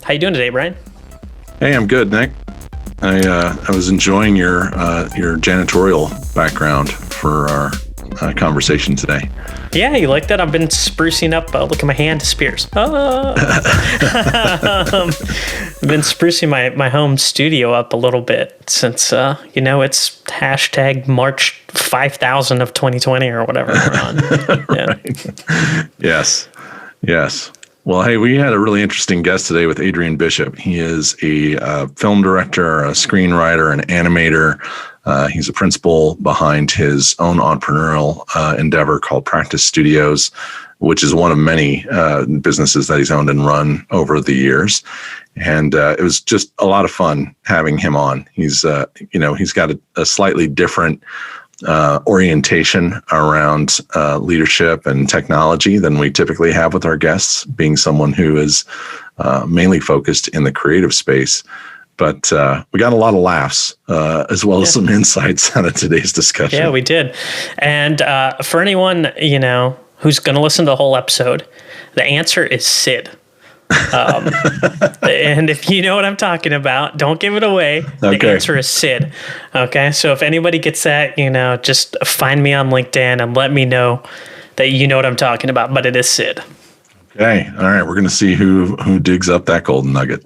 How you doing today, Brian? Hey, I'm good, Nick. I was enjoying your janitorial background for our conversation today. Yeah, you like that? I've been sprucing up. Look at my hand, spears. I've been sprucing my home studio up a little bit since, it's hashtag March 5000 of 2020 or whatever we're on. Yeah. Right. Yes. Well, hey, we had a really interesting guest today with Adrian Bishop. He is a film director, a screenwriter, an animator. He's a principal behind his own entrepreneurial endeavor called Practice Studios, which is one of many businesses that he's owned and run over the years. And it was just a lot of fun having him on. He's got a slightly different orientation around leadership and technology than we typically have with our guests, being someone who is mainly focused in the creative space. But we got a lot of laughs as well as some insights out of today's discussion. Yeah, we did. And for anyone, who's going to listen to the whole episode, the answer is Sid. And if you know what I'm talking about, don't give it away. The answer is Sid. Okay. So if anybody gets that, just find me on LinkedIn and let me know that you know what I'm talking about, but it is Sid. Okay. All right. We're going to see who digs up that golden nugget.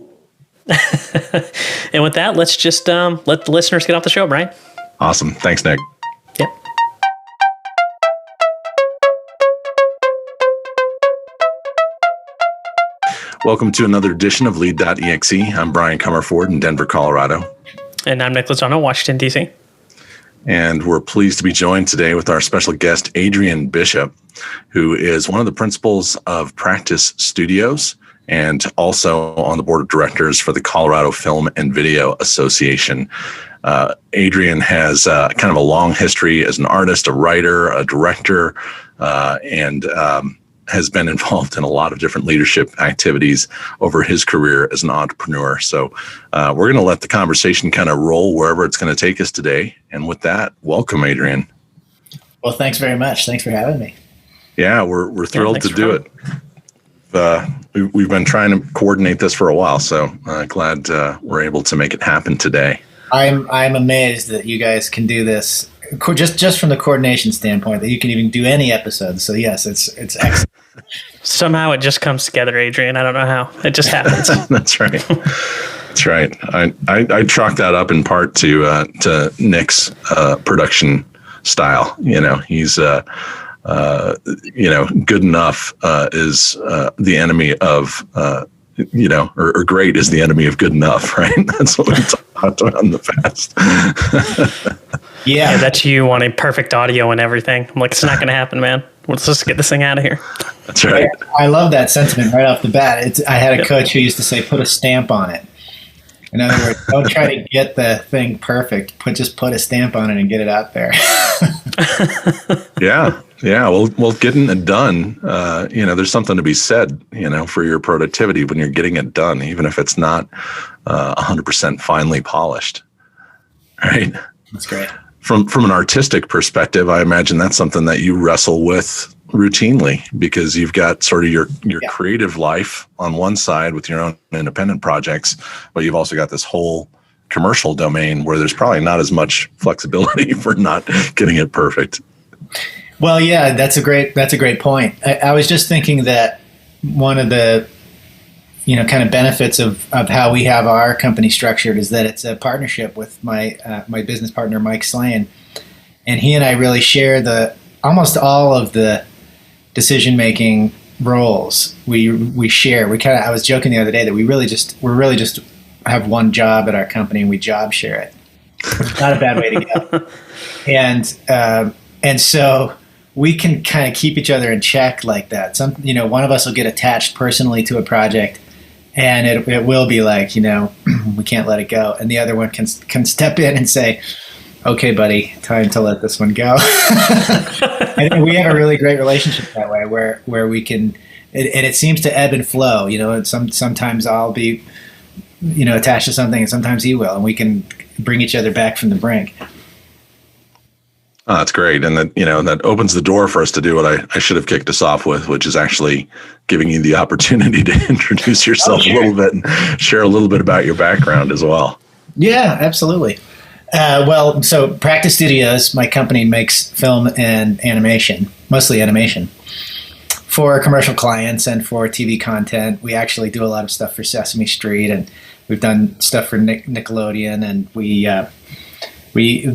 And with that, let's just let the listeners get off the show, Brian. Awesome. Thanks, Nick. Yep. Welcome to another edition of Lead.exe. I'm Brian Comerford in Denver, Colorado. And I'm Nick Lozano, Washington, D.C. And we're pleased to be joined today with our special guest, Adrian Bishop, who is one of the principals of Practice Studios and also on the board of directors for the Colorado Film and Video Association. Adrian has kind of a long history as an artist, a writer, a director, and has been involved in a lot of different leadership activities over his career as an entrepreneur. So we're going to let the conversation kind of roll wherever it's going to take us today. And with that, welcome, Adrian. Well, thanks very much. Thanks for having me. Yeah, we're thrilled to do it. We've been trying to coordinate this for a while, so glad we're able to make it happen today. I'm amazed that you guys can do this just from the coordination standpoint, that you can even do any episode. So yes, it's excellent. Somehow it just comes together, Adrian. I don't know how. It just happens. That's right. That's right. I chalk that up in part to Nick's production style. He's good enough is the enemy of or great is the enemy of good enough, right? That's what we talked about in the past. Yeah, that's you wanting perfect audio and everything. I'm like, it's not going to happen, man. Let's just get this thing out of here. That's right. I love that sentiment right off the bat. I had a coach who used to say, put a stamp on it. In other words, don't try to get the thing perfect. Just put a stamp on it and get it out there. Yeah. Well, getting it done, there's something to be said, for your productivity when you're getting it done, even if it's not 100% finely polished. Right. That's great. From an artistic perspective, I imagine that's something that you wrestle with routinely, because you've got sort of your creative life on one side with your own independent projects, but you've also got this whole commercial domain where there's probably not as much flexibility for not getting it perfect. Well, yeah, that's a great point. I was just thinking that one of the kind of benefits of how we have our company structured is that it's a partnership with my business partner, Mike Slane. And he and I really share almost all of the decision-making roles we share. I was joking the other day that we're really just have one job at our company and we job share it. It's not a bad way to go. And so we can kind of keep each other in check like that. One of us will get attached personally to a project, and it will be like, we can't let it go. And the other one can step in and say, okay, buddy, time to let this one go. And we have a really great relationship that way where we can, and it seems to ebb and flow, and sometimes I'll be, attached to something and sometimes he will, and we can bring each other back from the brink. Oh, that's great. And that opens the door for us to do what I should have kicked us off with, which is actually giving you the opportunity to introduce yourself a little bit and share a little bit about your background as well. Yeah, absolutely. So Practice Studios, my company, makes film and animation, mostly animation, for commercial clients and for TV content. We actually do a lot of stuff for Sesame Street, and we've done stuff for Nickelodeon, and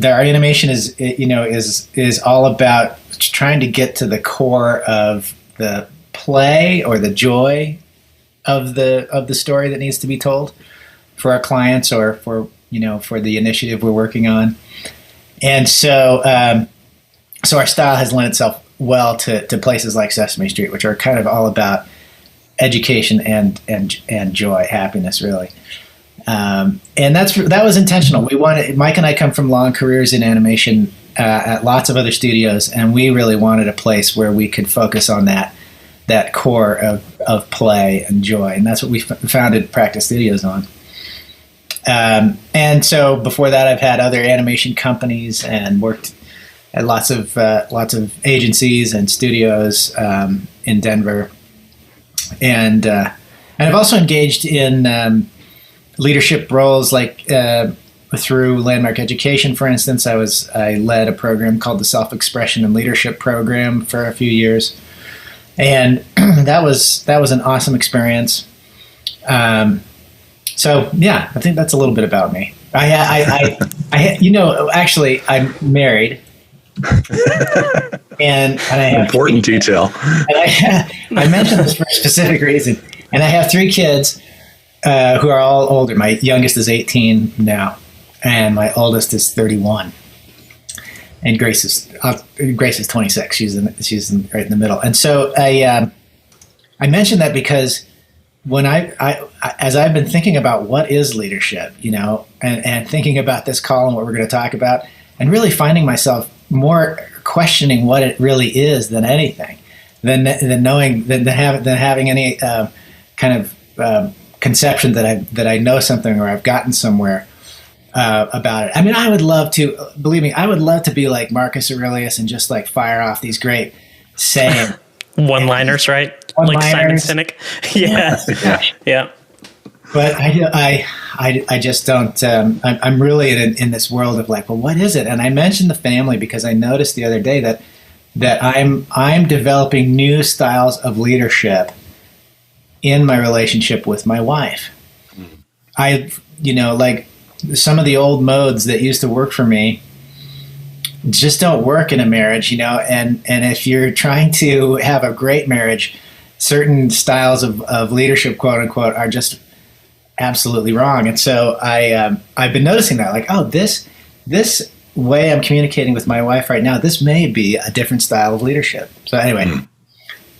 our animation is all about trying to get to the core of the play or the joy of the story that needs to be told for our clients or for the initiative we're working on. And so our style has lent itself well to places like Sesame Street, which are kind of all about education and joy, happiness, really. And that was intentional. Mike and I come from long careers in animation at lots of other studios, and we really wanted a place where we could focus on that core of play and joy, and that's what we founded Practice Studios on. And so before that, I've had other animation companies and worked at lots of agencies and studios in Denver, and I've also engaged in leadership roles, like through Landmark Education, for instance. I led a program called the Self-Expression and Leadership Program for a few years, and that was an awesome experience. So yeah, I think that's a little bit about me. Actually, I'm married, and I have important detail. And I mentioned this for a specific reason. And I have 3 kids who are all older. My youngest is 18 now, and my oldest is 31. And Grace is 26. She's right in the middle. And so I mentioned that because when as I've been thinking about what is leadership, and thinking about this call and what we're going to talk about, and really finding myself more questioning what it really is than anything, than having any kind of conception that I know something or I've gotten somewhere about it. I mean, I would love to, believe me, I would love to be like Marcus Aurelius and just like fire off these great sayings. One-liners, right? Like Simon Sinek. Yeah. But I just don't. I'm really in this world of like, well, what is it? And I mentioned the family because I noticed the other day that I'm developing new styles of leadership in my relationship with my wife. Like some of the old modes that used to work for me just don't work in a marriage, and if you're trying to have a great marriage, certain styles of leadership, quote unquote, are just absolutely wrong. And so I've been noticing that, like, oh, this way I'm communicating with my wife right now, this may be a different style of leadership. So anyway,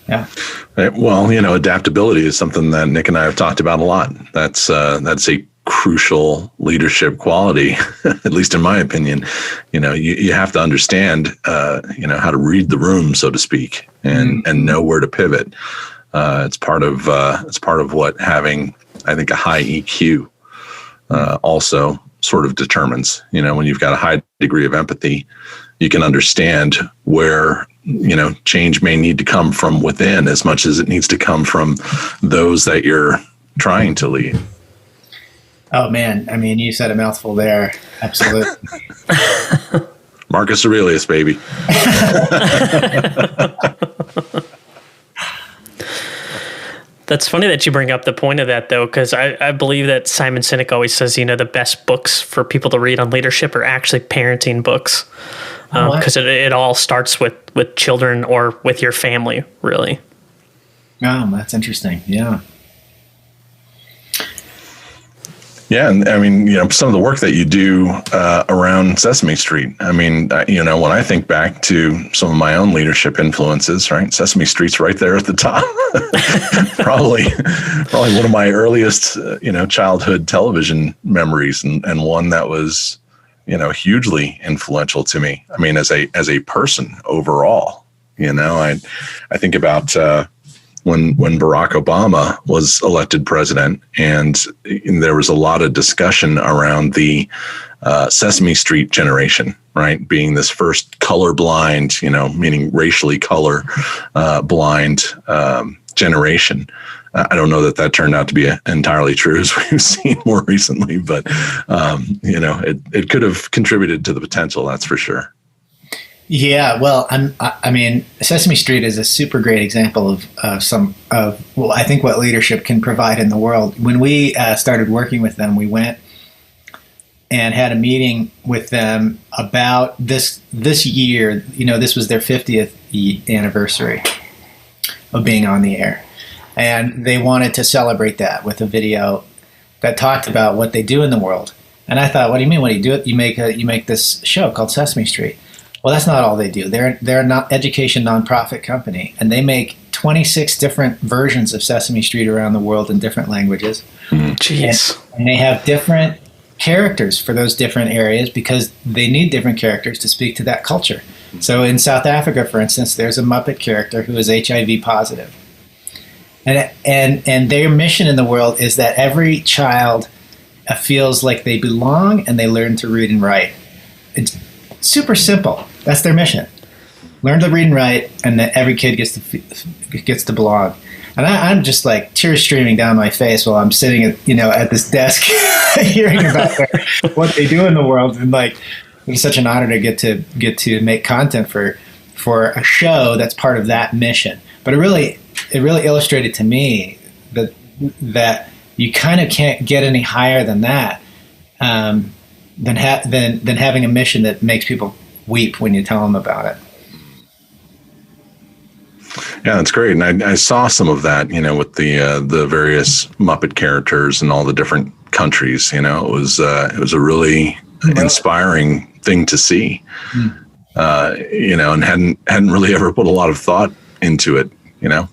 yeah. Well, adaptability is something that Nick and I have talked about a lot. That's a crucial leadership quality, at least in my opinion. You have to understand, how to read the room, so to speak, and know where to pivot. It's part of what having, I think, a high EQ also sort of determines. When you've got a high degree of empathy, you can understand where change may need to come from within as much as it needs to come from those that you're trying to lead. Oh man, I mean, you said a mouthful there. Absolutely. Marcus Aurelius, baby. That's funny that you bring up the point of that, though, because I believe that Simon Sinek always says, the best books for people to read on leadership are actually parenting books, because it all starts with children or with your family, really. Oh, that's interesting. Yeah. Yeah, and I mean, some of the work that you do around Sesame Street. I mean, when I think back to some of my own leadership influences, right? Sesame Street's right there at the top. probably one of my earliest, childhood television memories, and one that was, hugely influential to me. I mean, as a person overall, I think about when Barack Obama was elected president, and there was a lot of discussion around the Sesame Street generation, right? Being this first colorblind, meaning racially color blind generation. I don't know that turned out to be entirely true, as we've seen more recently, but it could have contributed to the potential, that's for sure. Yeah, well, I mean, Sesame Street is a super great example of I think what leadership can provide in the world. When we started working with them, we went and had a meeting with them about this year. This was their 50th anniversary of being on the air, and they wanted to celebrate that with a video that talked about what they do in the world. And I thought, what do you mean? What do you do? You make this show called Sesame Street. Well, that's not all they do. They're an education nonprofit company, and they make 26 different versions of Sesame Street around the world in different languages. Jeez. And they have different characters for those different areas because they need different characters to speak to that culture. So in South Africa, for instance, there's a Muppet character who is HIV positive. And their mission in the world is that every child feels like they belong and they learn to read and write. It's super simple. That's their mission. Learn to read and write, and that every kid gets to belong. And I'm just like tears streaming down my face while I'm sitting at this desk hearing about what they do in the world. And like, it's such an honor to get to make content for a show that's part of that mission. But it really illustrated to me that you kind of can't get any higher than that. Than having a mission that makes people weep when you tell them about it. Yeah, that's great. And I saw some of that, with the various Muppet characters and all the different countries. It was a really inspiring thing to see. And hadn't really ever put a lot of thought into it.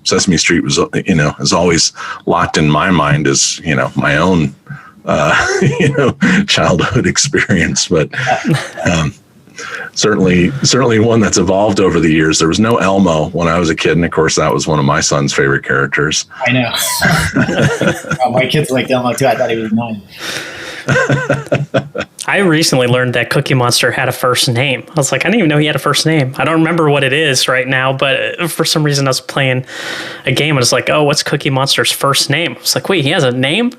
Sesame Street was, is always locked in my mind as, my own childhood experience, but certainly one that's evolved over the years. There was no Elmo when I was a kid, and of course that was one of my son's favorite characters. I know. My kids liked Elmo too. I thought he was mine. I recently learned that Cookie Monster had a first name. I was like, I didn't even know he had a first name. I don't remember what it is right now, but for some reason I was playing a game and it's like, oh, what's Cookie Monster's first name? I was like, wait, he has a name?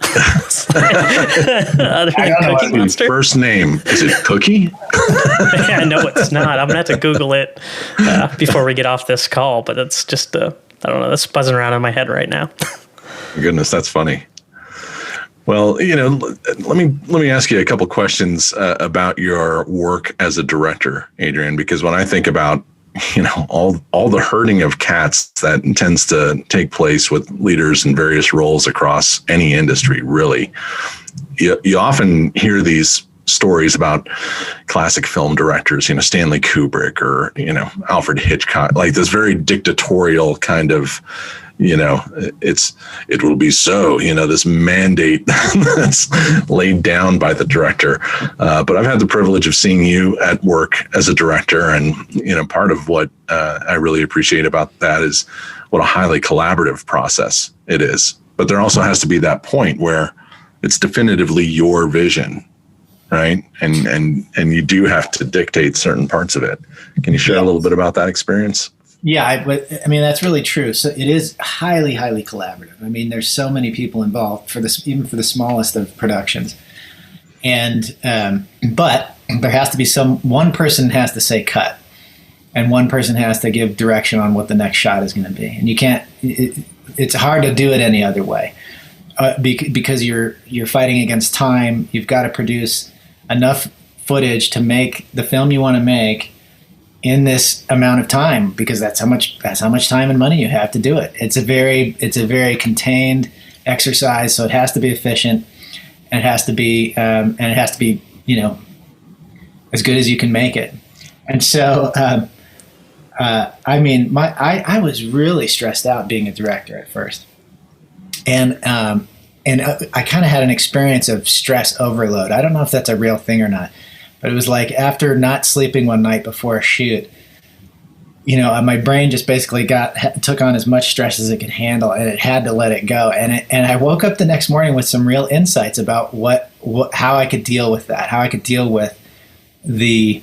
Other than Cookie Monster? First name, is it Cookie? Yeah, no, it's not. I'm going to have to Google it before we get off this call, but it's just, I don't know, that's buzzing around in my head right now. Goodness, that's funny. Well, let me ask you a couple questions about your work as a director, Adrian, because when I think about, all the herding of cats that tends to take place with leaders in various roles across any industry, really, you often hear these stories about classic film directors, Stanley Kubrick or, Alfred Hitchcock, like this very dictatorial kind of, it will be so, this mandate that's laid down by the director. But I've had the privilege of seeing you at work as a director. And, part of what I really appreciate about that is what a highly collaborative process it is. But there also has to be that point where it's definitively your vision, right? And you do have to dictate certain parts of it. Can you share a little bit about that experience? Yeah, I mean, that's really true. So it is highly, highly collaborative. I mean, there's so many people involved even for the smallest of productions. And, but there has to be one person has to say cut, and one person has to give direction on what the next shot is going to be. And you can't, it's hard to do it any other way because you're fighting against time. You've got to produce enough footage to make the film you want to make in this amount of time, because that's how much time and money you have to do it. It's a very contained exercise, so it has to be efficient, and it has to be as good as you can make it. And so I mean, I was really stressed out being a director at first, and I kind of had an experience of stress overload. I don't know if that's a real thing or not. But it was like after not sleeping one night before a shoot, my brain just basically took on as much stress as it could handle, and it had to let it go. And I woke up the next morning with some real insights about how I could deal with that, how I could deal with the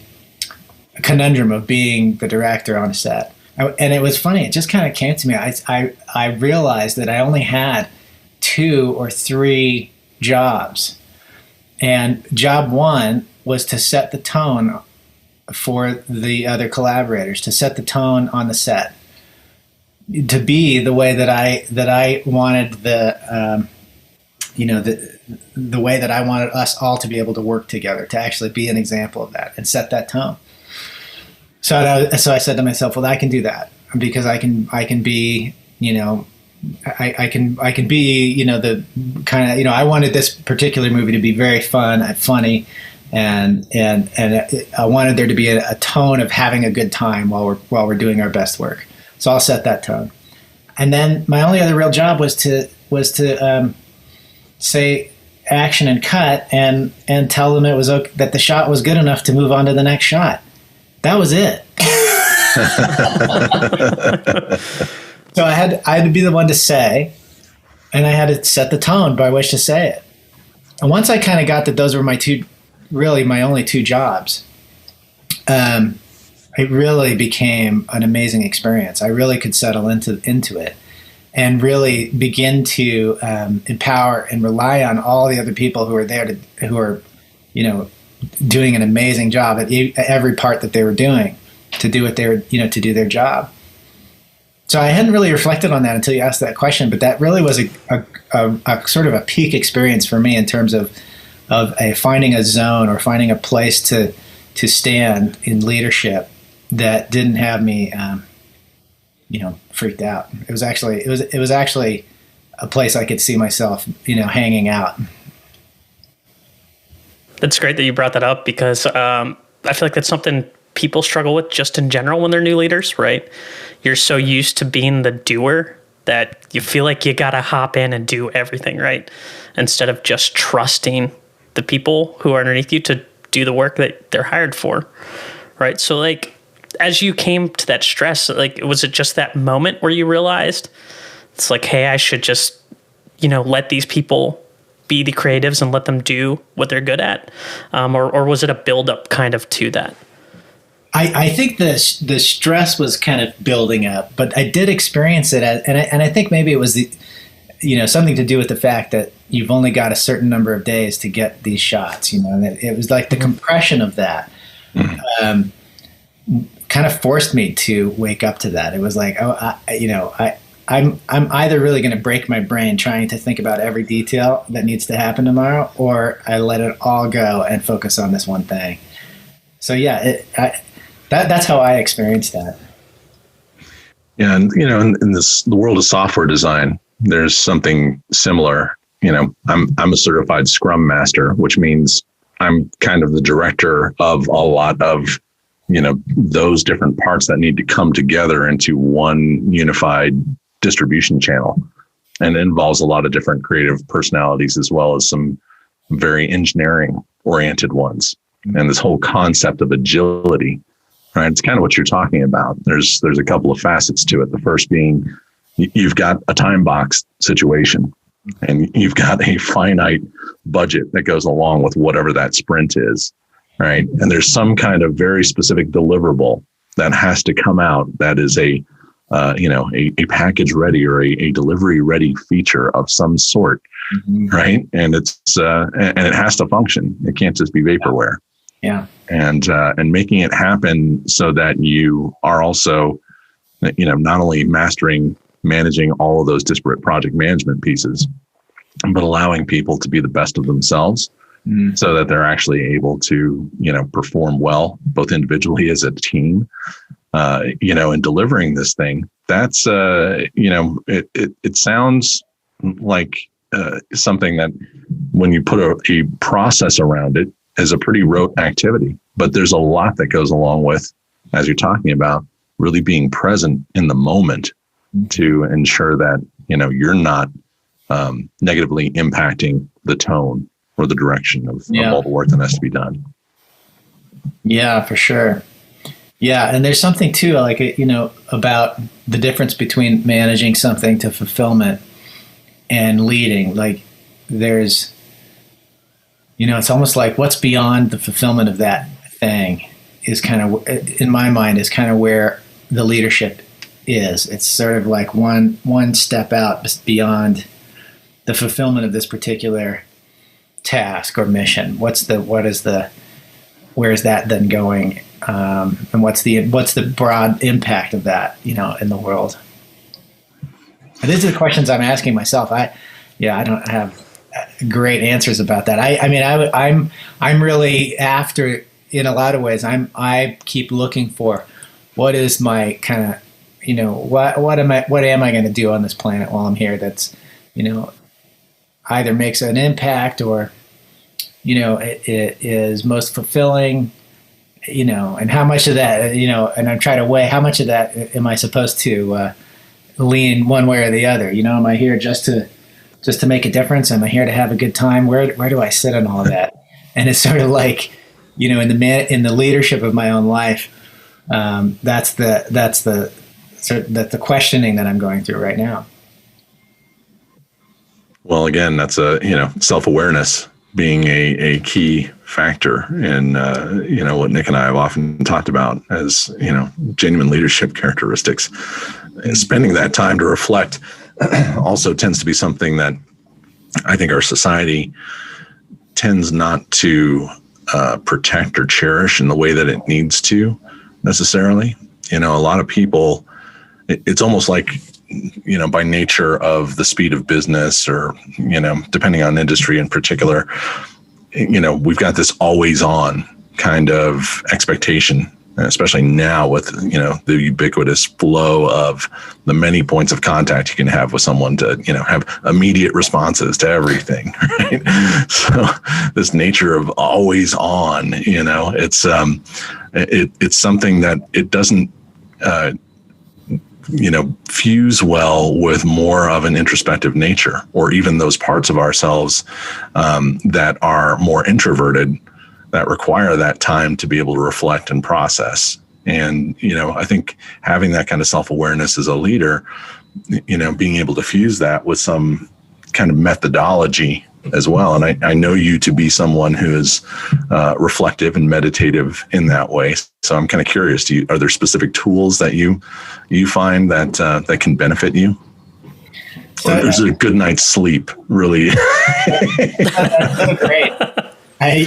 conundrum of being the director on a set. And it was funny. It just kind of came to me. I realized that I only had 2 or 3 jobs. And job 1 was to set the tone for the other collaborators, to set the tone on the set, to be the way that I wanted the way that I wanted us all to be able to work together, to actually be an example of that and set that tone. So I said to myself, well, I can do that, because I can be, I can be, the kind of, I wanted this particular movie to be very funny, and I wanted there to be a tone of having a good time while we're doing our best work. So I'll set that tone. And then my only other real job was to say action and cut, and tell them it was okay, that the shot was good enough to move on to the next shot. That was it. So I had to be the one to say, and I had to set the tone by which to say it. And once I kind of got that those were my only 2 jobs, it really became an amazing experience. I really could settle into it and really begin to empower and rely on all the other people who are there who are doing an amazing job at every part that they were doing, to do what they were, to do their job. So I hadn't really reflected on that until you asked that question, but that really was a sort of a peak experience for me in terms of finding a zone or finding a place to stand in leadership that didn't have me, freaked out. It was actually a place I could see myself, hanging out. It's great that you brought that up, because I feel like that's something people struggle with just in general when they're new leaders, right? You're so used to being the doer that you feel like you got to hop in and do everything, right? Instead of just trusting the people who are underneath you to do the work that they're hired for, right? So like, as you came to that stress, like, was it just that moment where you realized it's like, hey, I should just, let these people be the creatives and let them do what they're good at? Or was it a buildup kind of to that? I think the stress was kind of building up, but I did experience it, and I think maybe it was something to do with the fact that you've only got a certain number of days to get these shots. And it was like the compression of that kind of forced me to wake up to that. It was like, I'm either really going to break my brain trying to think about every detail that needs to happen tomorrow, or I let it all go and focus on this one thing. So yeah, that's how I experienced that. Yeah, and in the world of software design, there's something similar. I'm a certified Scrum Master, which means I'm kind of the director of a lot of those different parts that need to come together into one unified distribution channel, and it involves a lot of different creative personalities as well as some very engineering oriented ones. And this whole concept of agility, right? It's kind of what you're talking about. There's a couple of facets to it. The first being you've got a time box situation, and you've got a finite budget that goes along with whatever that sprint is, right? And there's some kind of very specific deliverable that has to come out that is a package ready or a delivery ready feature of some sort, right? And it's and it has to function. It can't just be vaporware. Yeah. And making it happen so that you are also, not only managing all of those disparate project management pieces, but allowing people to be the best of themselves so that they're actually able to, perform well, both individually as a team, and delivering this thing. That's, it sounds like something that when you put a process around it is a pretty rote activity, but there's a lot that goes along with, as you're talking about, really being present in the moment to ensure that, you're not negatively impacting the tone or the direction of all the work that has to be done. Yeah, for sure. Yeah, and there's something too, like, about the difference between managing something to fulfillment and leading. Like, there's, it's almost like what's beyond the fulfillment of that thing is kind of, in my mind, is kind of where the leadership is. It's sort of like one step out beyond the fulfillment of this particular task or mission. Where is that then going? And what's the broad impact of that, in the world? And these are the questions I'm asking myself. I don't have great answers about that. I'm really after, in a lot of ways, I keep looking for what is my kind of, what am I going to do on this planet while I'm here that's, either makes an impact or, it is most fulfilling, and how much of that, and I'm trying to weigh how much of that am I supposed to lean one way or the other? Am I here just to make a difference? Am I here to have a good time? Where do I sit on all of that? And it's sort of like, in the leadership of my own life, that's the questioning that I'm going through right now. Well, again, that's self-awareness being a key factor in, what Nick and I have often talked about as, genuine leadership characteristics. And spending that time to reflect also tends to be something that I think our society tends not to protect or cherish in the way that it needs to necessarily. A lot of people, it's almost like, by nature of the speed of business or, depending on industry in particular, we've got this always on kind of expectation, especially now with, the ubiquitous flow of the many points of contact you can have with someone to, have immediate responses to everything, right? So this nature of always on, it's something that it doesn't, fuse well with more of an introspective nature, or even those parts of ourselves that are more introverted, that require that time to be able to reflect and process. And, I think having that kind of self-awareness as a leader, being able to fuse that with some kind of methodology as well. And I know you to be someone who is reflective and meditative in that way. So I'm kind of curious, are there specific tools that you find that can benefit you? Or is it a good night's sleep, really? That's so great.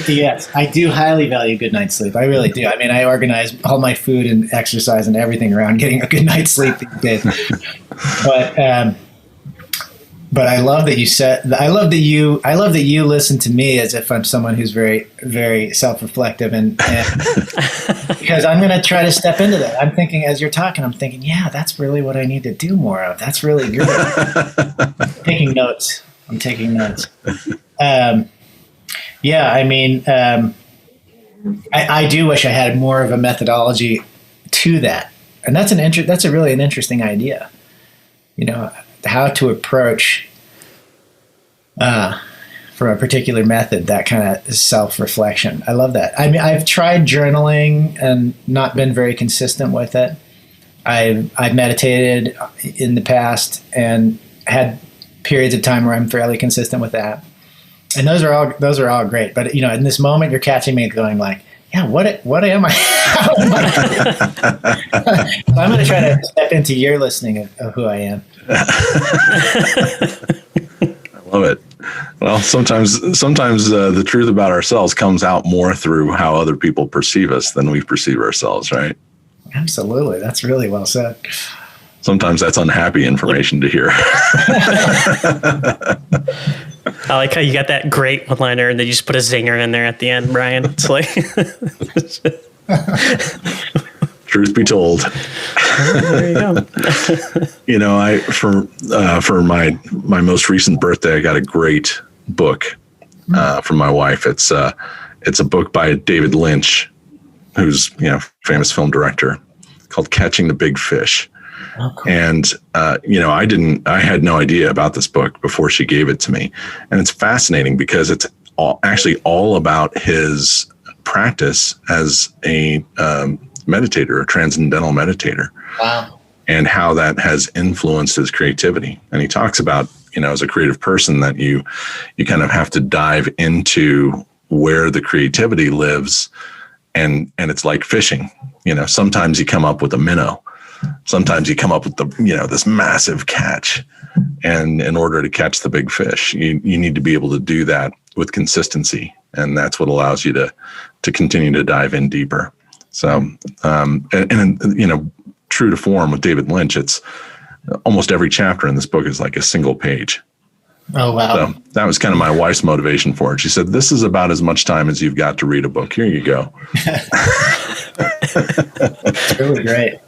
Yes, I do highly value good night's sleep. I really do. I organize all my food and exercise and everything around getting a good night's sleep these days. But I love that you listen to me as if I'm someone who's very, very self-reflective and because I'm going to try to step into that. I'm thinking, as you're talking, yeah, that's really what I need to do more of. That's really good. I'm taking notes. I do wish I had more of a methodology to that. And that's a really interesting idea. How to approach from a particular method, that kind of self-reflection. I love that. I've tried journaling and not been very consistent with it. I've meditated in the past and had periods of time where I'm fairly consistent with that. And those are all great. But in this moment, you're catching me going like, yeah, what am I? How am I? So I'm going to try to step into your listening of who I am. I love it. Well, sometimes the truth about ourselves comes out more through how other people perceive us than we perceive ourselves, right? Absolutely. That's really well said. Sometimes that's unhappy information to hear. I like how you got that great one-liner and then you just put a zinger in there at the end, Brian. It's like... Truth be told. There you go. For my most recent birthday, I got a great book from my wife. It's a book by David Lynch, who's famous film director, called Catching the Big Fish. Oh, cool. And I had no idea about this book before she gave it to me, and it's fascinating because it's all about his practice as a meditator, a transcendental meditator. Wow. And how that has influenced his creativity. And he talks about, as a creative person, that you kind of have to dive into where the creativity lives. And it's like fishing. Sometimes you come up with a minnow. Sometimes you come up with this massive catch. And in order to catch the big fish, you need to be able to do that with consistency. And that's what allows you to continue to dive in deeper. So, true to form with David Lynch, it's almost every chapter in this book is like a single page. Oh, wow. So that was kind of my wife's motivation for it. She said, this is about as much time as you've got to read a book. Here you go. It's really great.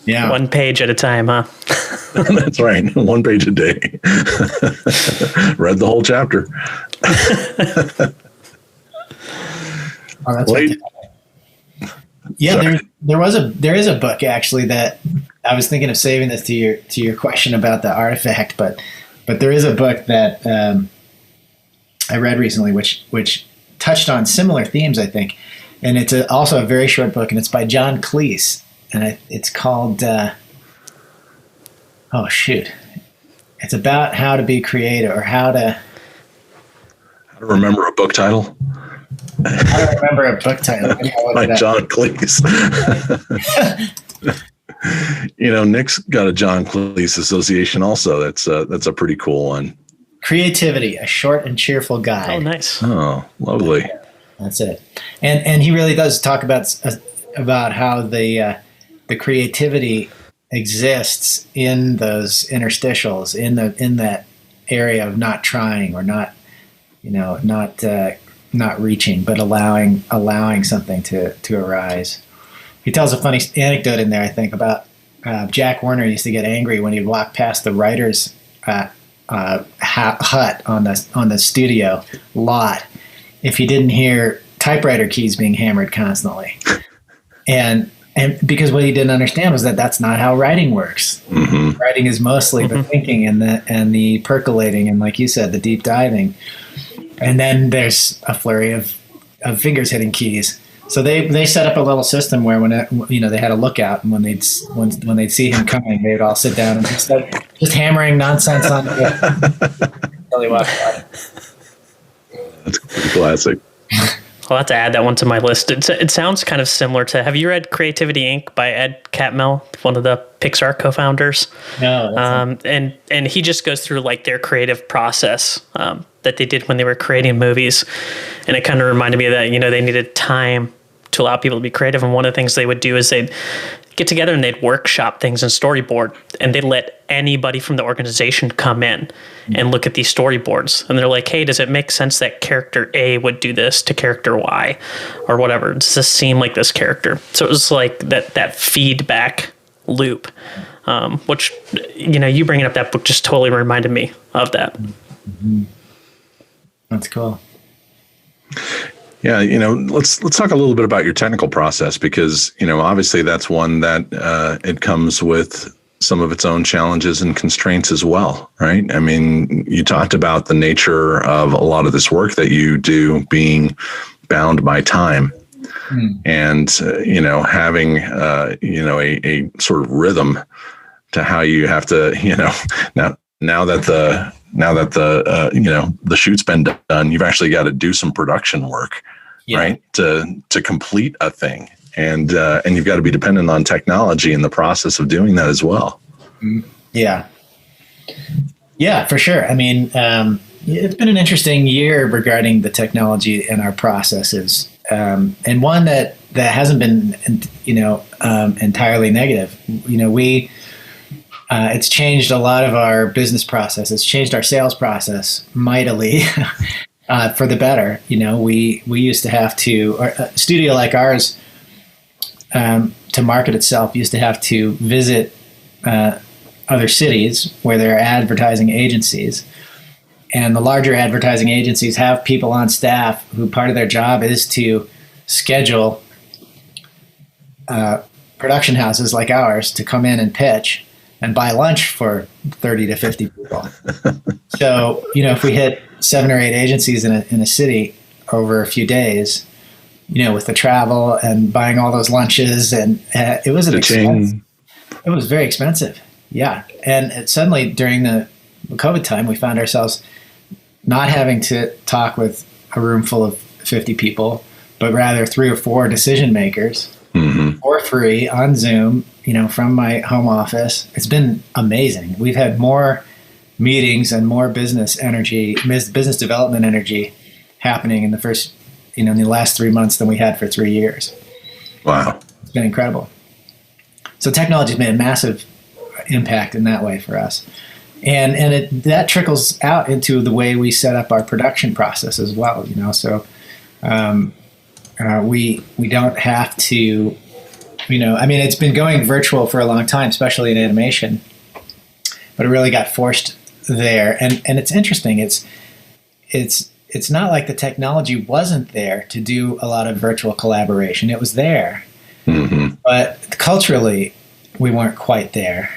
Yeah. 1 page at a time, huh? That's right. 1 page a day. Read the whole chapter. Oh, that's fantastic. Yeah, there is a book actually that I was thinking of saving this to your question about the artifact, but there is a book that I read recently which touched on similar themes, I think, and it's also a very short book, and it's by John Cleese, and it's called it's about how to be creative, or how to remember a book title. I don't remember a book title. By John Cleese. Nick's got a John Cleese association also. That's a pretty cool one. Creativity, a short and cheerful guide. Oh, nice. Oh, lovely. That's it. And he really does talk about how the creativity exists in those interstitials, in that area of not trying, or not reaching, but allowing something to arise. He tells a funny anecdote in there, I think, about Jack Warner used to get angry when he'd walk past the writer's hut on the studio lot if he didn't hear typewriter keys being hammered constantly. And because what he didn't understand was that that's not how writing works. Mm-hmm. Writing is mostly the thinking and the percolating, and, like you said, the deep diving. And then there's a flurry of fingers hitting keys. So they set up a little system where when they had a lookout, and when they'd see him coming, they'd all sit down and just hammering nonsense on the until he walked by. That's pretty classic. I'll have to add that one to my list. It sounds kind of similar to. Have you read Creativity Inc. by Ed Catmull, one of the Pixar co-founders? No. And he just goes through like their creative process that they did when they were creating movies, and it kind of reminded me of that. They needed time to allow people to be creative, and one of the things they would do is they'd get together and they'd workshop things and storyboard, and they'd let anybody from the organization come in and look at these storyboards, and they're like, hey, does it make sense that character A would do this to character Y, or whatever? Does this seem like this character? So it was like that feedback loop, which you bringing up that book just totally reminded me of that. Mm-hmm. That's cool. Yeah, let's talk a little bit about your technical process, because obviously that's one that it comes with some of its own challenges and constraints as well, right? I mean, you talked about the nature of a lot of this work that you do being bound by time, and having a sort of rhythm to how you have to now that the shoot's been done, you've actually got to do some production work, right? To complete a thing. And you've got to be dependent on technology in the process of doing that as well. Yeah, for sure. I mean, it's been an interesting year regarding the technology and our processes, and one that hasn't been, entirely negative. It's changed a lot of our business process. It's changed our sales process mightily for the better. We used to have to, or a studio like ours, to market itself, used to have to visit other cities where there are advertising agencies. And the larger advertising agencies have people on staff who part of their job is to schedule production houses like ours to come in and pitch and buy lunch for 30 to 50 people. So, if we hit 7 or 8 agencies in a city over a few days, with the travel and buying all those lunches, and it was it was very expensive. Yeah. And suddenly during the COVID time, we found ourselves not having to talk with a room full of 50 people, but rather 3 or 4 decision makers for free on Zoom, from my home office. It's been amazing. We've had more meetings and more business development energy happening in the last 3 months than we had for 3 years. Wow. It's been incredible. So technology's made a massive impact in that way for us. And that trickles out into the way we set up our production process as well, so we don't have to, it's been going virtual for a long time, especially in animation, but it really got forced there. And it's interesting. It's not like the technology wasn't there to do a lot of virtual collaboration. It was there, but culturally we weren't quite there.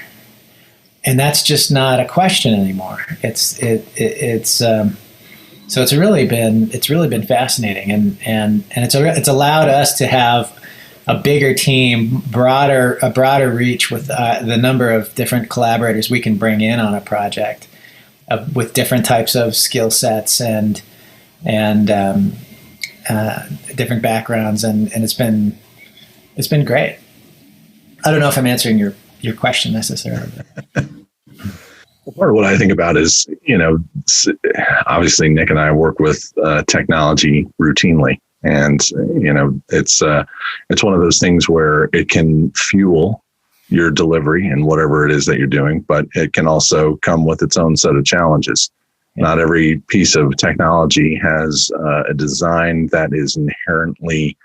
And that's just not a question anymore. So it's really been fascinating, and it's allowed us to have a bigger team, a broader reach with the number of different collaborators we can bring in on a project, with different types of skill sets and different backgrounds, and it's been great. I don't know if I'm answering your question necessarily. Part of what I think about is, obviously Nick and I work with technology routinely, and it's one of those things where it can fuel your delivery and whatever it is that you're doing, but it can also come with its own set of challenges. Not every piece of technology has a design that is inherently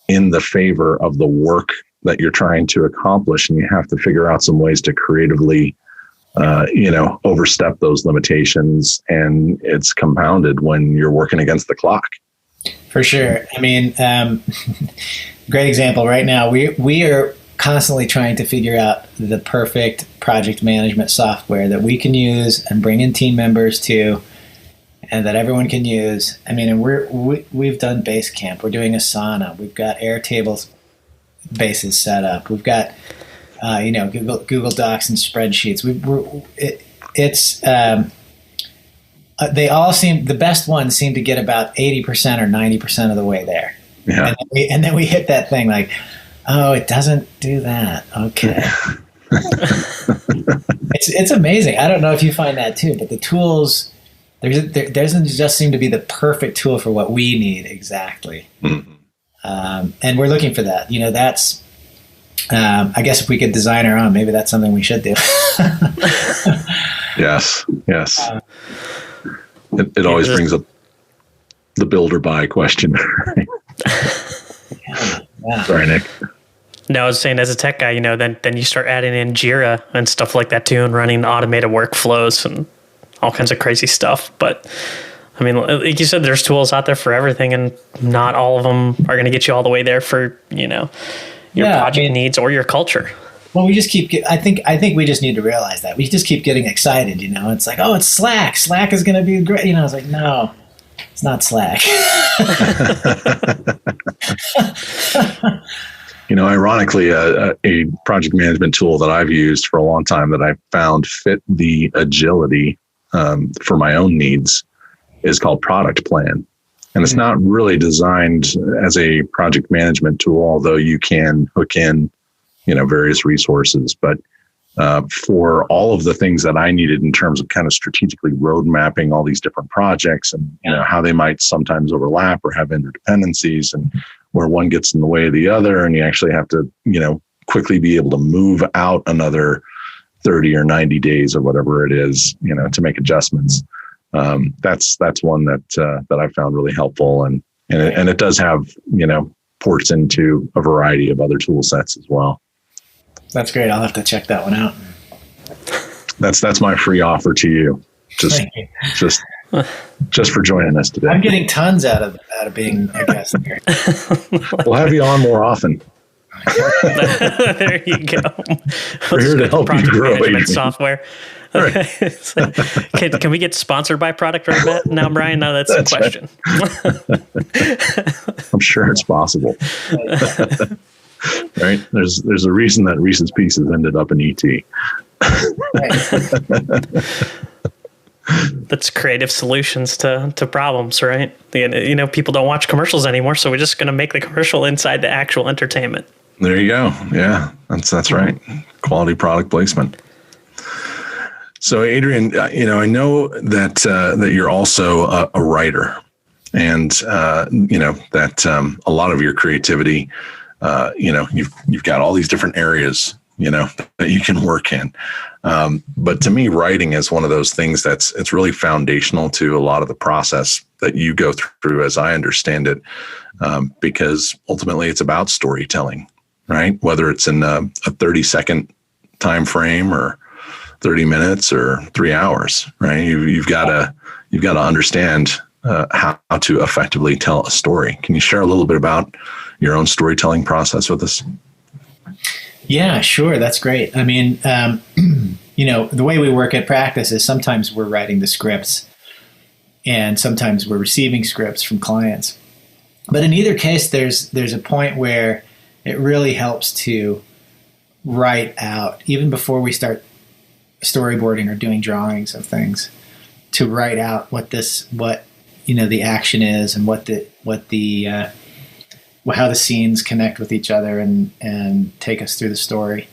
in the favor of the work that you're trying to accomplish, and you have to figure out some ways to creatively overstep those limitations, and it's compounded when you're working against the clock. For sure. Great example right now. We are constantly trying to figure out the perfect project management software that we can use and bring in team members to, and that everyone can use. And we've done Basecamp. We're doing Asana. We've got Airtable bases set up. We've got Google Docs and spreadsheets. They all the best ones seem to get about 80% or 90% of the way there. Yeah. And then we hit that thing like, oh, it doesn't do that. Okay. It's amazing. I don't know if you find that too, but the tools, there doesn't just seem to be the perfect tool for what we need exactly. And we're looking for that. That's, I guess if we could design our own, maybe that's something we should do. Yes. It always brings up the build or buy question. Yeah. Sorry, Nick. No, I was saying, as a tech guy, then you start adding in Jira and stuff like that too, and running automated workflows and all kinds of crazy stuff. But like you said, there's tools out there for everything, and not all of them are going to get you all the way there for, your project needs or your culture. Well, we just I think we just need to realize that. We just keep getting excited, It's like, oh, it's Slack. Slack is going to be great. I was like, no, it's not Slack. Ironically, a project management tool that I've used for a long time that I found fit the agility for my own needs is called Product Plan. And it's not really designed as a project management tool, although you can hook in, various resources. But for all of the things that I needed in terms of kind of strategically road mapping all these different projects and how they might sometimes overlap or have interdependencies, and where one gets in the way of the other, and you actually have to, quickly be able to move out another 30 or 90 days or whatever it is, to make adjustments. That's one that I found really helpful, and it does have, ports into a variety of other tool sets as well. That's great. I'll have to check that one out. That's my free offer to you. Just for joining us today. I'm getting tons out of being a guest here. We'll have you on more often. There you go. We're here to help you grow, management software. Right. Can we get sponsored by Product Roadmap now, Brian? No, that's the question. Right. I'm sure it's possible. Right? There's a reason that Reese's Pieces ended up in ET. That's creative solutions to problems, right? People don't watch commercials anymore, so we're just going to make the commercial inside the actual entertainment. There you go. Yeah, that's right. Quality product placement. So, Adrian, I know that you're also a writer, and that a lot of your creativity, you've got all these different areas, that you can work in. But to me, writing is one of those things it's really foundational to a lot of the process that you go through, as I understand it, because ultimately it's about storytelling, right? Whether it's in a 30-second time frame or 30 minutes or 3 hours, right? You've got to understand how to effectively tell a story. Can you share a little bit about your own storytelling process with us? Yeah, sure. That's great. I mean, the way we work at Practice is sometimes we're writing the scripts and sometimes we're receiving scripts from clients. But in either case, there's a point where it really helps to write out, even before we start storyboarding or doing drawings of things, to write out what the action is and how the scenes connect with each other and take us through the story.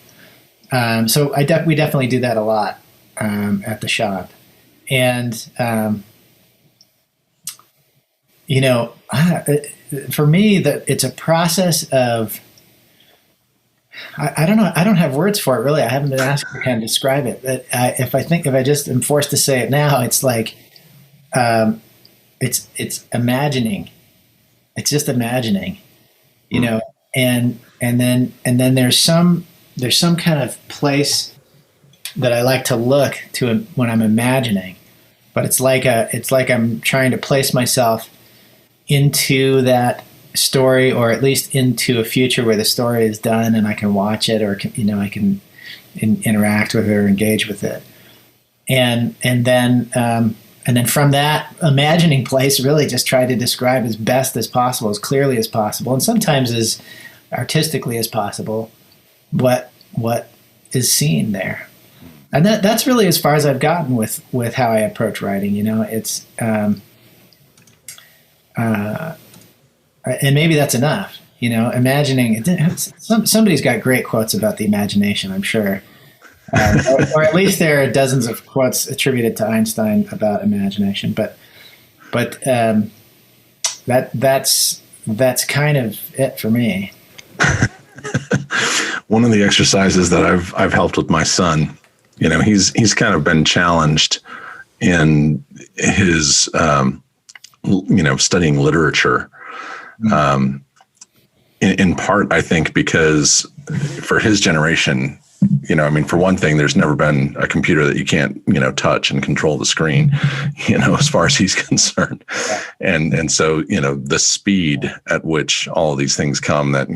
So we definitely do that a lot at the shop. And, for me, that it's a process of, I don't know. I don't have words for it, really. I haven't been asked to kind of describe it. But if I just am forced to say it now, it's like, it's imagining. It's just imagining. And then there's some kind of place that I like to look to when I'm imagining, but it's like I'm trying to place myself into that story, or at least into a future where the story is done and I can watch it, or I can interact with it or engage with it, and then from that imagining place, really just try to describe as best as possible, as clearly as possible, and sometimes as artistically as possible, what is seen there. And that's really as far as I've gotten with how I approach writing. It's and maybe that's enough. Imagining. Somebody's got great quotes about the imagination, I'm sure. Or at least there are dozens of quotes attributed to Einstein about imagination, but that's kind of it for me. One of the exercises that I've helped with my son, he's kind of been challenged in his studying literature, in part, I think, because for his generation, for one thing, there's never been a computer that you can't, touch and control the screen, as far as he's concerned. And so, the speed at which all of these things come that,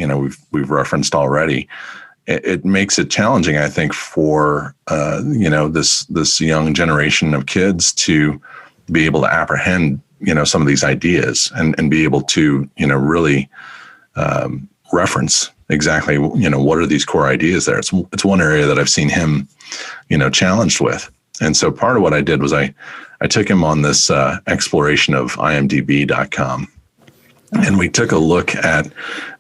we've referenced already, it makes it challenging, I think, for, this young generation of kids to be able to apprehend, some of these ideas and be able to, really reference exactly, what are these core ideas there? It's one area that I've seen him, challenged with. And so part of what I did was I took him on this exploration of imdb.com, and we took a look at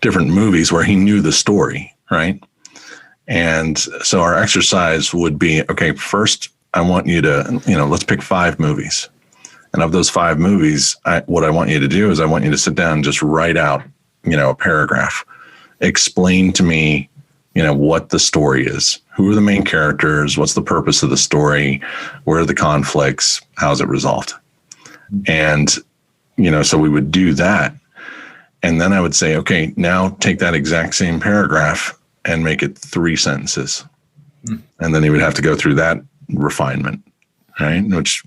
different movies where he knew the story, right? And so our exercise would be, okay, first I want you to, let's pick 5 movies. And of those 5 movies, what I want you to do is I want you to sit down and just write out, a paragraph. Explain to me, what the story is. Who are the main characters? What's the purpose of the story? Where are the conflicts? How's it resolved? And, so we would do that. And then I would say, okay, now take that exact same paragraph and make it 3 sentences. And then he would have to go through that refinement, right? Which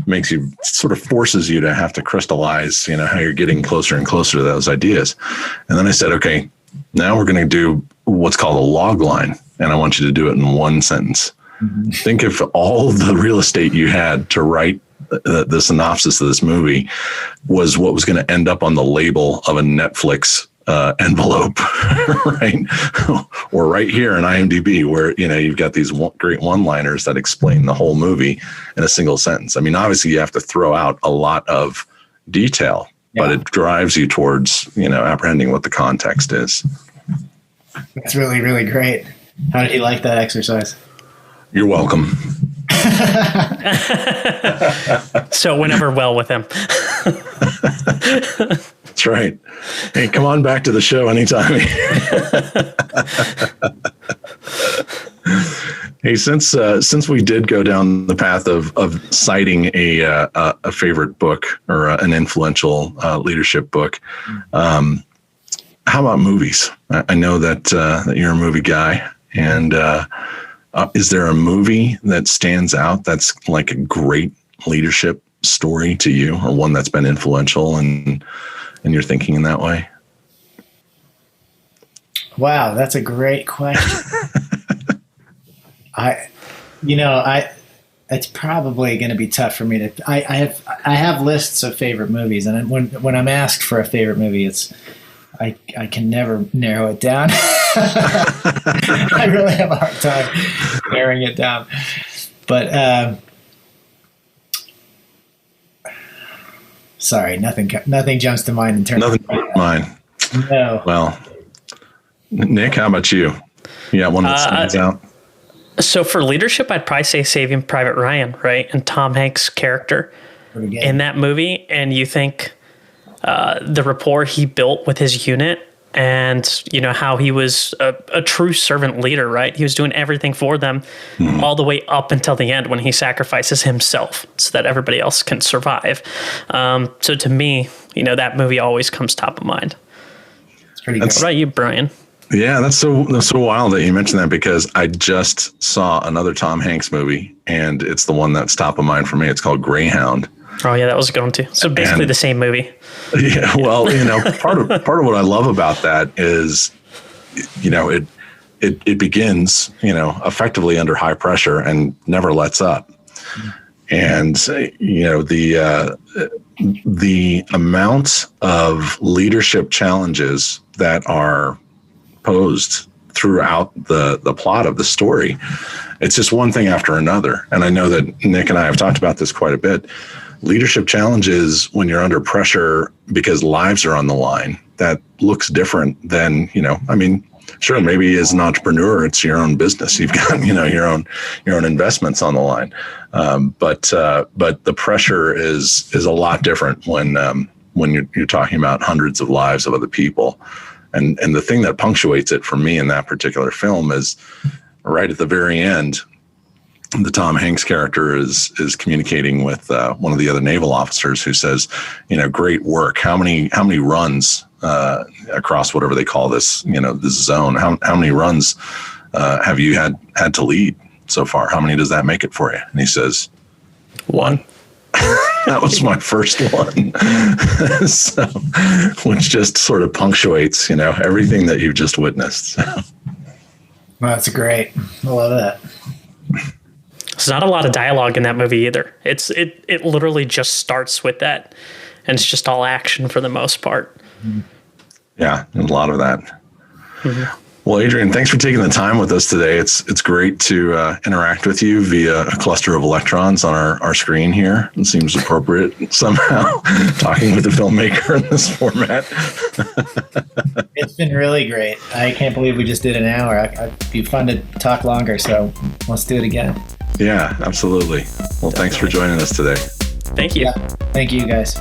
makes you, sort of forces you to have to crystallize, how you're getting closer and closer to those ideas. And then I said, okay, now we're going to do what's called a log line, and I want you to do it in one sentence. Mm-hmm. Think if all the real estate you had to write the synopsis of this movie was what was going to end up on the label of a Netflix envelope, right? Or right here in IMDb, where, you've got these great one-liners that explain the whole movie in a single sentence. I mean, obviously you have to throw out a lot of detail, but it drives you towards, apprehending what the context is. That's really, really great. How did you like that exercise? You're welcome. So it went over well with him. That's right. Hey, come on back to the show anytime. Hey, since we did go down the path of citing a favorite book or an influential leadership book, how about movies? I know that you're a movie guy, and is there a movie that stands out that's like a great leadership story to you, or one that's been influential and you're thinking in that way? Wow, that's a great question. It's probably going to be tough for me to. I have lists of favorite movies, and when I'm asked for a favorite movie, I can never narrow it down. I really have a hard time narrowing it down. But sorry, nothing jumps to mind in terms of mine. No. Well, Nick, how about you? Yeah, one that stands out. So for leadership, I'd probably say Saving Private Ryan, right? And Tom Hanks' character in that movie. And you think the rapport he built with his unit, and how he was a true servant leader, right? He was doing everything for them all the way up until the end when he sacrifices himself so that everybody else can survive. So to me, that movie always comes top of mind. It's pretty good. What about you, Brian? Yeah, that's so wild that you mentioned that, because I just saw another Tom Hanks movie, and it's the one that's top of mind for me. It's called Greyhound. Oh yeah, that was going to. So basically the same movie. Yeah, well, part of what I love about that is, it begins, effectively under high pressure and never lets up. And the amount of leadership challenges that are posed throughout the plot of the story, it's just one thing after another. And I know that Nick and I have talked about this quite a bit. Leadership challenges when you're under pressure because lives are on the line, that looks different than, sure, maybe as an entrepreneur, it's your own business. You've got, your own investments on the line. But the pressure is a lot different when you're talking about hundreds of lives of other people. And the thing that punctuates it for me in that particular film is right at the very end, the Tom Hanks character is communicating with one of the other naval officers, who says, great work. How many runs across whatever they call this, this zone? How many runs have you had to lead so far? How many does that make it for you? And he says, 1. That was my first one. So, which just sort of punctuates, everything that you've just witnessed. Well, that's great. I love that. There's not a lot of dialogue in that movie either. It literally just starts with that, and it's just all action for the most part. Yeah, a lot of that. Mm-hmm. Well, Adrian, thanks for taking the time with us today. It's great to interact with you via a cluster of electrons on our screen here. It seems appropriate somehow, talking with a filmmaker in this format. It's been really great. I can't believe we just did an hour. It'd be fun to talk longer, so let's do it again. Yeah, absolutely. Well, thanks for joining us today. Thank you. Yeah, thank you, guys.